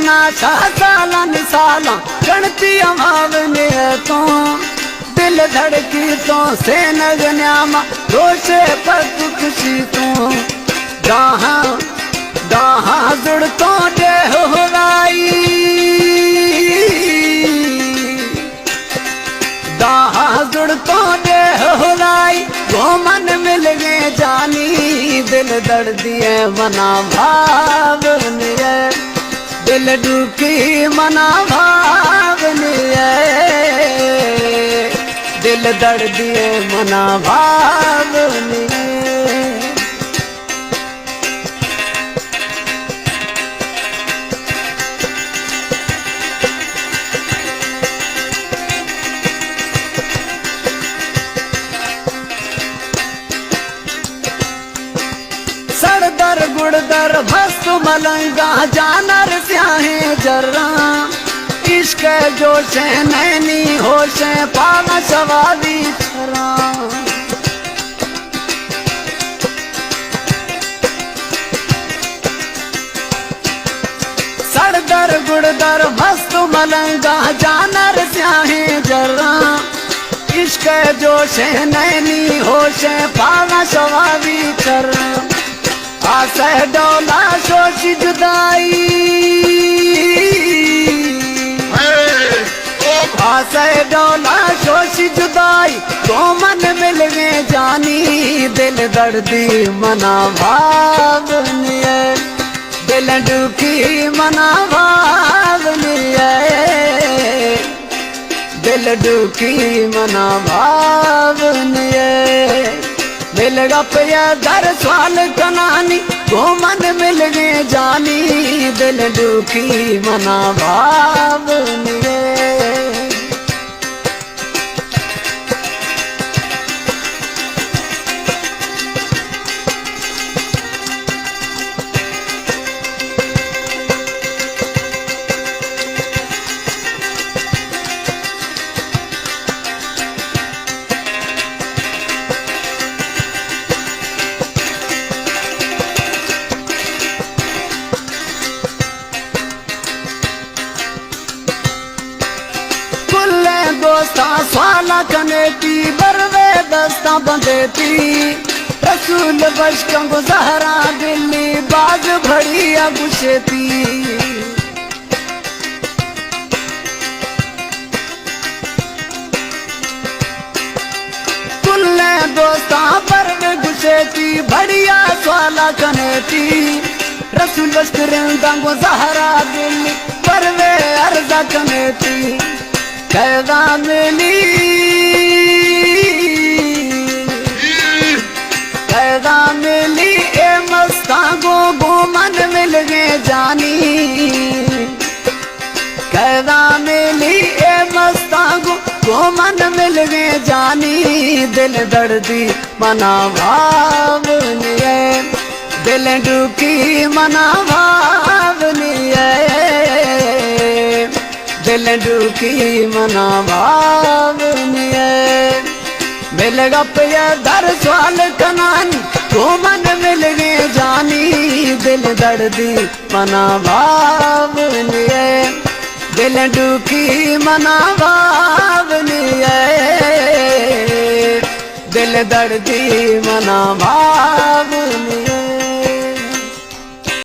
ना सालन साला गणती अमावने तो दिल धड़की तो से नगन्यामा रोशे पत खुशी तो जहाँ जहाँ जुड़ तो दे होराई जहाँ जुड़ तो दे होराई वो मन मिल गए जानी दिल दर्दिए मना भावनी है दिल दुखी मना भावनी है दिल दर्दिए मना भावनी है। सड़दर गुड़दर भस्त मलंगा जानर स्याहे जर्रा इश्क जोश नैनी होश पाना सवादी छरा सड़दर गुड़दर भस्त मलंगा जानर स्याहे जर्रा इश्क जोश नैनी होश पाना सवादी छरा आसे डोला सोची जुदाई आसे डोला सोची जुदाई तो मन मिल गए जानी दिल दर्दी मना भावनी है दिल दुखी मना भावनी है दिल दुखी मना भावनी है। मिल गया दर सवाल कनानी वो मन मिल गए जानी दिल दुखी मना भावनी है। दोस्ता स्वाला कनेती बरवे दस्ता बंदेती रसूल बशकंग जहरा दिल्ली बाज भड़िया गुशेती कुल्ले दोस्ता बरवे गुशेती बढ़िया स्वाला कनेती रसूल बशकंग जहरा दिल्ली बरवे अर्जा कनेती कैदा मिली कैदा मिली ए मस्तांगो गो मन मिल गए जानी कैदा मिली ए मस्तांगो गो मन मिल गए जानी दिल दर्दी मना भावनी है दिल दुखी मना भावनी है दिल दुखी मना भावनी है। मिल गया दर सवाल कनानी वो मन मिल गए जानी दिल दर्दी मना भावनी है दिल दुखी मना भावनी है दिल दर्दी मना भावनी है।